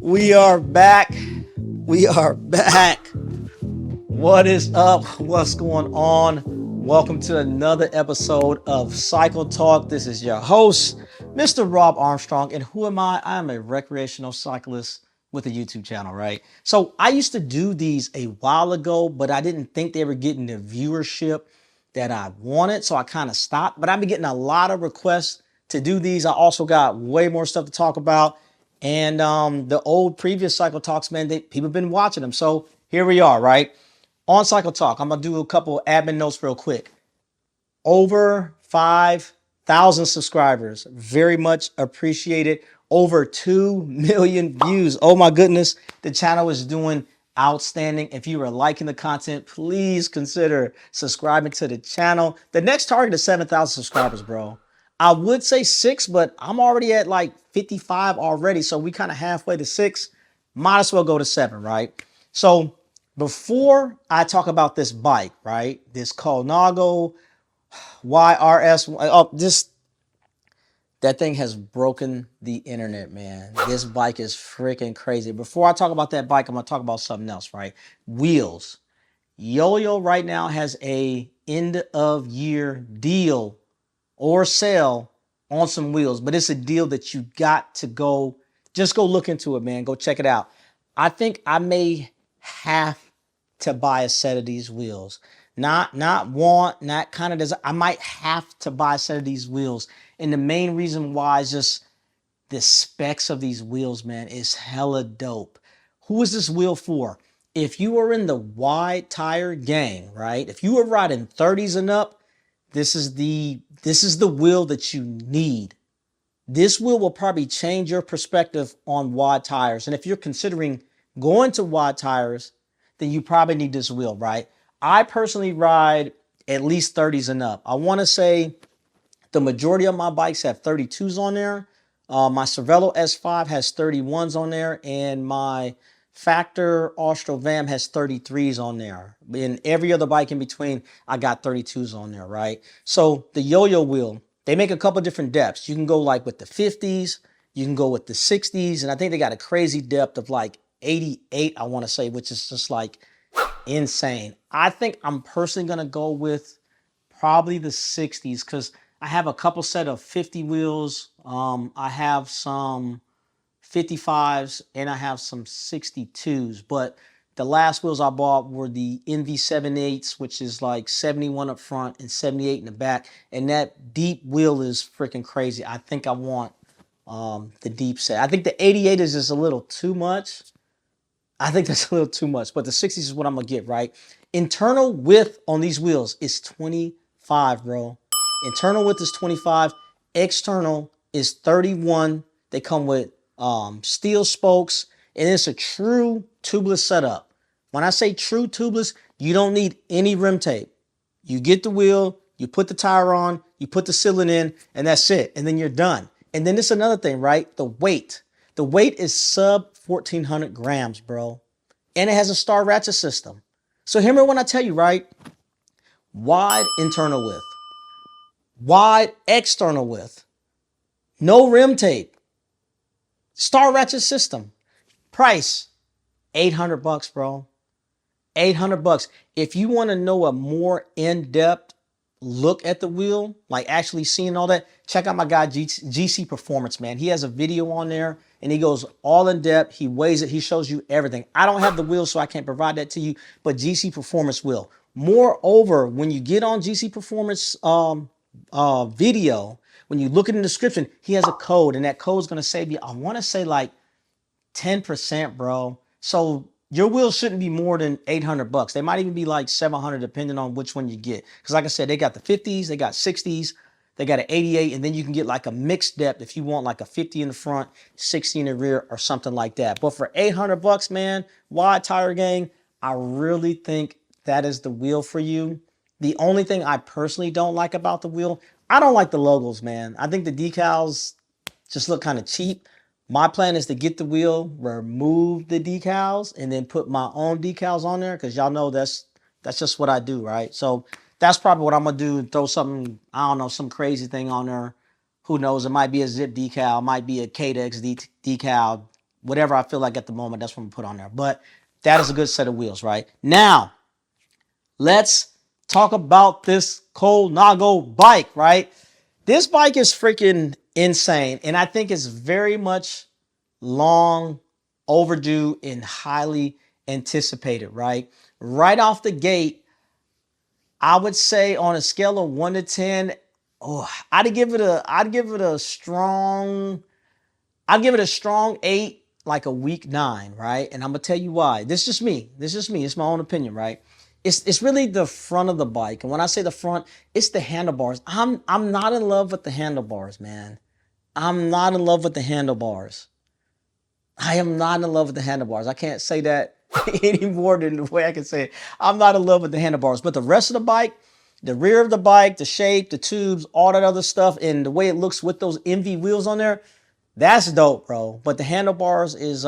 We are back. We are back. What is up? What's going on? Welcome to another episode of Cycle Talk. This is your host, Mr. Rob Armstrong. And who am I? I'm a recreational cyclist with a YouTube channel, right? So I used to do these a while ago, but I didn't think they were getting the viewership that I wanted. So I kind of stopped. But I've been getting a lot of requests to do these. I also got way more stuff to talk about. And the old previous Cycle Talks, man, people have been watching them. So here we are, right? On Cycle Talk, I'm going to do a couple admin notes real quick. Over 5,000 subscribers. Very much appreciated. Over 2 million views. Oh my goodness. The channel is doing outstanding. If you are liking the content, please consider subscribing to the channel. The next target is 7,000 subscribers, bro. I would say 6, but I'm already at like 55 already. So we kind of halfway to 6. Might as well go to 7, right? So before I talk about this bike, right? This Colnago Y1Rs. Oh, that thing has broken the internet, man. This bike is freaking crazy. Before I talk about that bike, I'm gonna talk about something else, right? Wheels. Yo-Yo right now has a end of year deal or sale on some wheels, but it's a deal that you got to just go look into it, man. Go check it out. I think I may have to buy a set of these wheels. Not want, not kind of desire. I might have to buy a set of these wheels. And the main reason why is just the specs of these wheels, man, is hella dope. Who is this wheel for? If you are in the wide tire gang, right? If you are riding 30s and up, this is the wheel that you need. This wheel will probably change your perspective on wide tires. And if you're considering going to wide tires, then you probably need this wheel, right? I personally ride at least 30s and up. I want to say the majority of my bikes have 32s on there. My Cervelo S5 has 31s on there, and my Factor Austral Vam has 33s on there. And every other bike in between, I got 32s on there, right? So the Yo-Yo wheel, they make a couple different depths. You can go like with the 50s, you can go with the 60s, and I think they got a crazy depth of like 88, I want to say, which is just like insane. I think I'm personally going to go with probably the 60s because I have a couple set of 50 wheels. I have some 55s and I have some 62s, but the last wheels I bought were the NV78s, which is like 71 up front and 78 in the back. And that deep wheel is freaking crazy. I think I want the deep set. I think the 88 is just a little too much. I think that's a little too much, but the 60s is what I'm gonna get, right? Internal width on these wheels is 25, bro. Internal width is 25. External is 31. They come with steel spokes, and it's a true tubeless setup. When I say true tubeless, you don't need any rim tape. You get the wheel, you put the tire on, you put the sealant in, and that's it. And then you're done. And then it's another thing, right? The weight. The weight is sub 1,400 grams, bro. And it has a star ratchet system. So hear me when I tell you, right? Wide internal width. Wide external width. No rim tape. Star ratchet system. Price, 800 bucks, bro. 800 bucks. If you want to know a more in-depth look at the wheel, like actually seeing all that, check out my guy GC Performance, man. He has a video on there and he goes all in depth. He weighs it. He shows you everything. I don't have the wheel, so I can't provide that to you, but GC Performance will. Moreover, when you get on GC Performance video, when you look in the description, he has a code, and that code is going to save you, I want to say like 10%, bro. So your wheels shouldn't be more than 800 bucks. They might even be like 700 depending on which one you get. Because like I said, they got the 50s, they got 60s, they got an 88, and then you can get like a mixed depth if you want like a 50 in the front, 60 in the rear, or something like that. But for 800 bucks, man, wide tire gang, I really think that is the wheel for you. The only thing I personally don't like about the wheel, I don't like the logos, man. I think the decals just look kind of cheap. My plan is to get the wheel, remove the decals, and then put my own decals on there because y'all know that's just what I do, right? So that's probably what I'm going to do, throw something, I don't know, some crazy thing on there. Who knows? It might be a zip decal, it might be a Cadex decal, whatever I feel like at the moment, that's what I'm gonna put on there. But that is a good set of wheels, right? Now, let's talk about this Colnago bike, right? This bike is freaking insane. And I think it's very much long overdue and highly anticipated, right? Right off the gate, I would say on a scale of 1 to 10, I'd give it a strong 8, like a weak 9, right? And I'm gonna tell you why. This is just me. It's my own opinion, right? It's really the front of the bike. And when I say the front, it's the handlebars. I'm not in love with the handlebars, man. I'm not in love with the handlebars. I am not in love with the handlebars. I can't say that any more than the way I can say it. I'm not in love with the handlebars. But the rest of the bike, the rear of the bike, the shape, the tubes, all that other stuff, and the way it looks with those MV wheels on there, that's dope, bro. But the handlebars is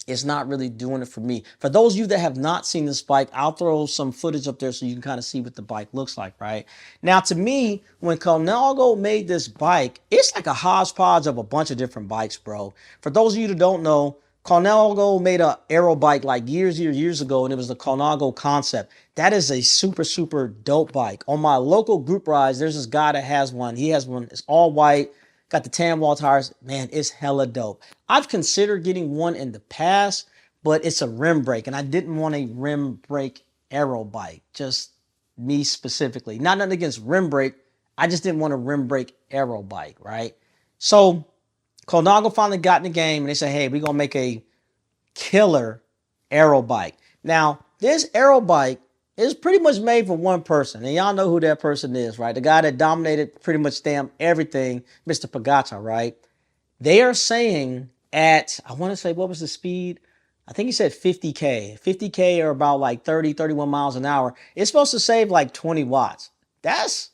it's not really doing it for me. For those of you that have not seen this bike, I'll throw some footage up there so you can kind of see what the bike looks like, right? Now, to me, when Colnago made this bike, it's like a hodgepodge of a bunch of different bikes, bro. For those of you that don't know, Colnago made a aero bike like years ago, and it was the Colnago concept. That is a super, super dope bike. On my local group rides, there's this guy that has one. He has one. It's all white. Got the tan wall tires. Man, it's hella dope. I've considered getting one in the past, but it's a rim brake, and I didn't want a rim brake aero bike. Just me specifically. Not nothing against rim brake. I just didn't want a rim brake aero bike, right? So Colnago finally got in the game, and they said, hey, we're going to make a killer aero bike. Now, this aero bike is pretty much made for one person, and y'all know who that person is, right? The guy that dominated pretty much damn everything, Mr. Pagata, right? They are saying I want to say, what was the speed? I think he said 50K. 50K or about like 30, 31 miles an hour. It's supposed to save like 20 watts. That's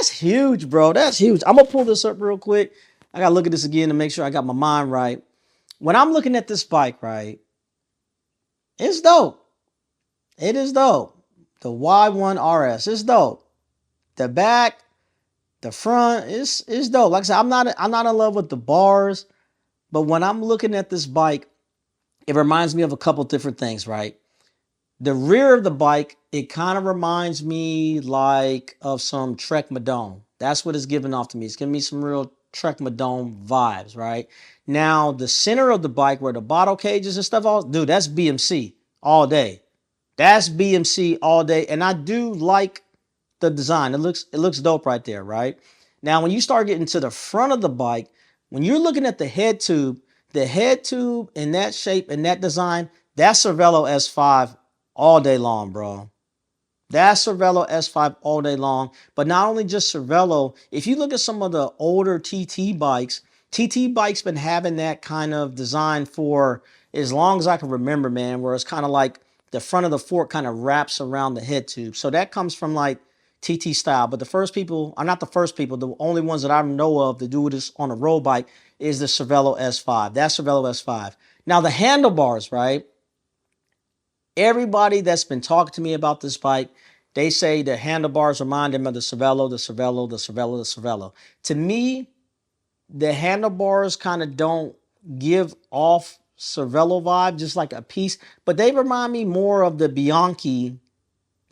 huge, bro. That's huge. I'm going to pull this up real quick. I got to look at this again to make sure I got my mind right. When I'm looking at this bike, right, it's dope. It is dope. The Y1Rs is dope. The back, the front is dope. Like I said, I'm not in love with the bars, but when I'm looking at this bike, it reminds me of a couple different things, right? The rear of the bike, it kind of reminds me like of some Trek Madone. That's what it's giving off to me. It's giving me some real Trek Madone vibes, right? Now, the center of the bike where the bottle cages and stuff, dude, that's BMC all day. That's BMC all day. And I do like the design. It looks dope right there, right? Now, when you start getting to the front of the bike, when you're looking at the head tube in that shape and that design, that's Cervelo S5 all day long, bro. That's Cervelo S5 all day long. But not only just Cervelo, if you look at some of the older TT bikes been having that kind of design for as long as I can remember, man, where it's kind of like the front of the fork kind of wraps around the head tube. So that comes from like TT style. But the first people, or not the first people, the only ones that I know of to do this on a road bike is the Cervelo S5. That's Cervelo S5. Now the handlebars, right? Everybody that's been talking to me about this bike, they say the handlebars remind them of the Cervelo, the Cervelo, the Cervelo, the Cervelo. To me, the handlebars kind of don't give off Cervelo vibe, just like a piece, but they remind me more of the Bianchi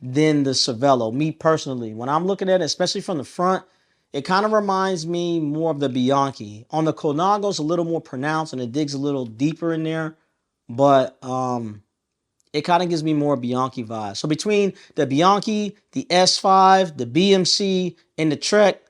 than the Cervelo, me personally. When I'm looking at it, especially from the front, it kind of reminds me more of the Bianchi. On the Colnago, it's a little more pronounced and it digs a little deeper in there, but it kind of gives me more Bianchi vibes. So between the Bianchi, the S5, the BMC, and the Trek,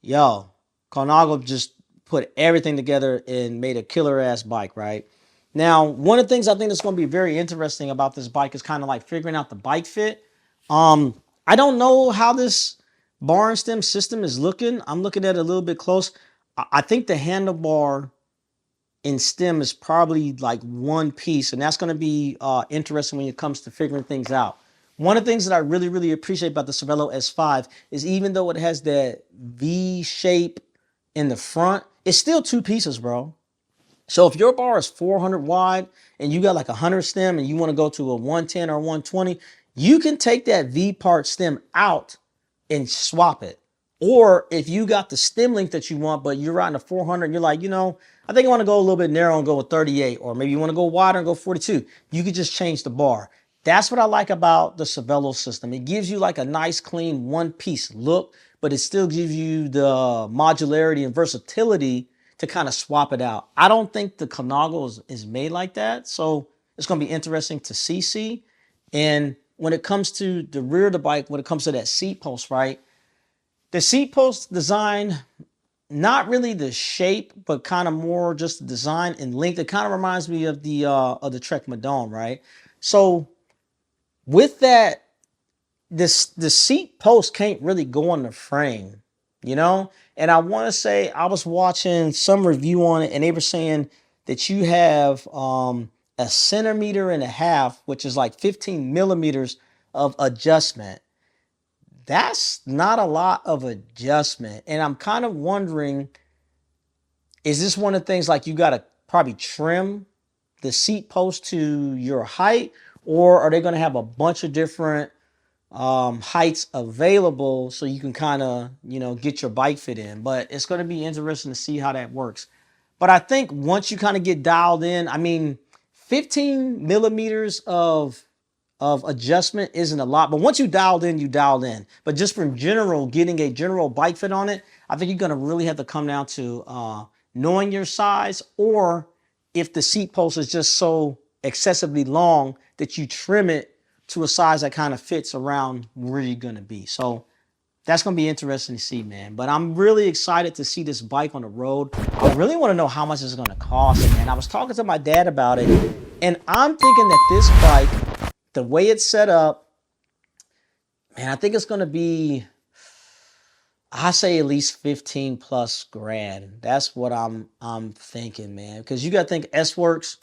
yo, Colnago just put everything together and made a killer ass bike, right? Now, one of the things I think that's going to be very interesting about this bike is kind of like figuring out the bike fit. I don't know how this bar and stem system is looking. I'm looking at it a little bit close. I think the handlebar and stem is probably like one piece, and that's going to be interesting when it comes to figuring things out. One of the things that I really, really appreciate about the Cervelo S5 is even though it has that V shape in the front, it's still two pieces, bro. So if your bar is 400 wide and you got like a 100 stem and you want to go to a 110 or 120, you can take that V part stem out and swap it. Or if you got the stem length that you want, but you're riding a 400 and you're like, I think I want to go a little bit narrow and go with 38, or maybe you want to go wider and go 42. You could just change the bar. That's what I like about the Cervelo system. It gives you like a nice, clean, one-piece look, but it still gives you the modularity and versatility to kind of swap it out. I don't think the Colnago is made like that, so it's going to be interesting to see. And when it comes to the rear of the bike, when it comes to that seat post, right? The seat post design, not really the shape, but kind of more just the design and length. It kind of reminds me of the Trek Madone, right? So with that, the seat post can't really go on the frame, And I want to say I was watching some review on it, and they were saying that you have a centimeter and a half, which is like 15 millimeters of adjustment. That's not a lot of adjustment. And I'm kind of wondering, is this one of the things like you got to probably trim the seat post to your height, or are they going to have a bunch of different heights available so you can kind of, get your bike fit in? But it's going to be interesting to see how that works. But I think once you kind of get dialed in, 15 millimeters of adjustment isn't a lot, but once you dialed in, you dialed in. But just from getting a general bike fit on it, I think you're going to really have to come down to knowing your size, or if the seat post is just so excessively long that you trim it to a size that kind of fits around where you're going to be. So that's going to be interesting to see, man. But I'm really excited to see this bike on the road. I really want to know how much it's going to cost, man. I was talking to my dad about it, and I'm thinking that this bike, the way it's set up, man, I think it's going to be, I say at least 15 plus grand. That's what I'm thinking, man. Because you got to think S-Works,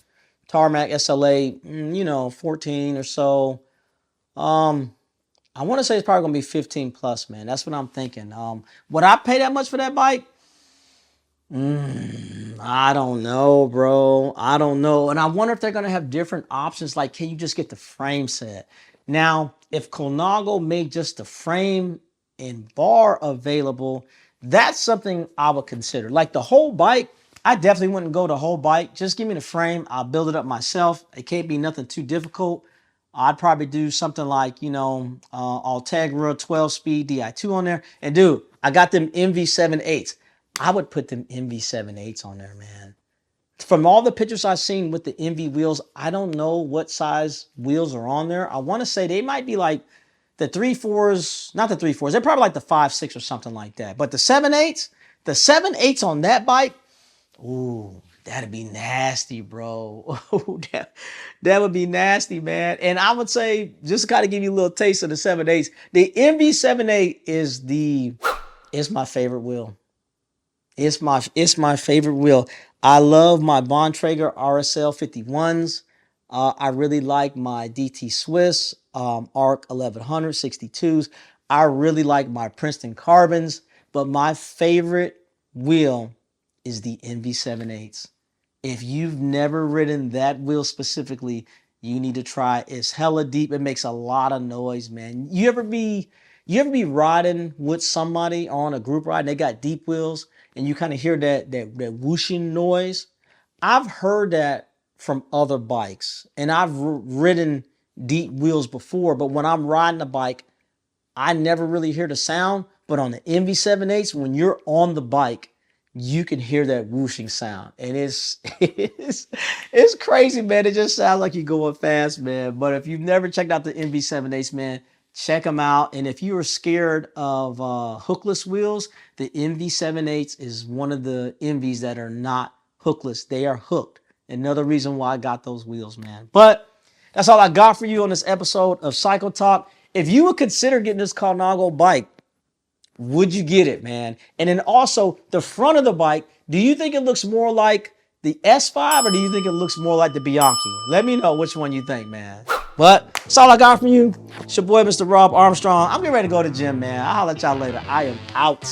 Tarmac, SLA, 14 or so. I want to say it's probably going to be 15 plus, man. That's what I'm thinking. Would I pay that much for that bike? I don't know, bro. I don't know. And I wonder if they're going to have different options. Like, can you just get the frame set? Now, if Colnago made just the frame and bar available, that's something I would consider. Like the whole bike, I definitely wouldn't go the whole bike. Just give me the frame. I'll build it up myself. It can't be nothing too difficult. I'd probably do something like, Ultegra 12-speed Di2 on there. And dude, I got them MV7.8s. I would put them MV7.8s on there, man. From all the pictures I've seen with the MV wheels, I don't know what size wheels are on there. I want to say they might be like the 3.4s, not the 3.4s. They're probably like the 5.6 or something like that. But the 7.8s on that bike, ooh, that'd be nasty, bro. that would be nasty, man. And I would say, just to kind of give you a little taste of the 7.8s, the MV7.8 is my favorite wheel. It's my favorite wheel. I love my Bontrager RSL 51s. I really like my DT Swiss ARC 1100 62s. I really like my Princeton Carbons, but my favorite wheel is the MV7.8s. If you've never ridden that wheel specifically, you need to try it. It's hella deep. It makes a lot of noise, man. You ever be riding with somebody on a group ride and they got deep wheels and you kind of hear that whooshing noise? I've heard that from other bikes, and I've ridden deep wheels before, but when I'm riding a bike, I never really hear the sound. But on the MV7.8s, when you're on the bike, you can hear that whooshing sound. And it's crazy, man. It just sounds like you're going fast, man. But if you've never checked out the MV7.8s, man, check them out. And if you are scared of hookless wheels, the MV7.8s is one of the MVs that are not hookless. They are hooked. Another reason why I got those wheels, man. But that's all I got for you on this episode of Cycle Talk. If you would consider getting this Colnago bike, would you get it, man? And then also the front of the bike, do you think it looks more like the S5 or do you think it looks more like the Bianchi? Let me know which one you think, man. But that's all I got from you. It's your boy, Mr. Rob Armstrong. I'm getting ready to go to the gym, man. I'll holler at y'all later. I am out.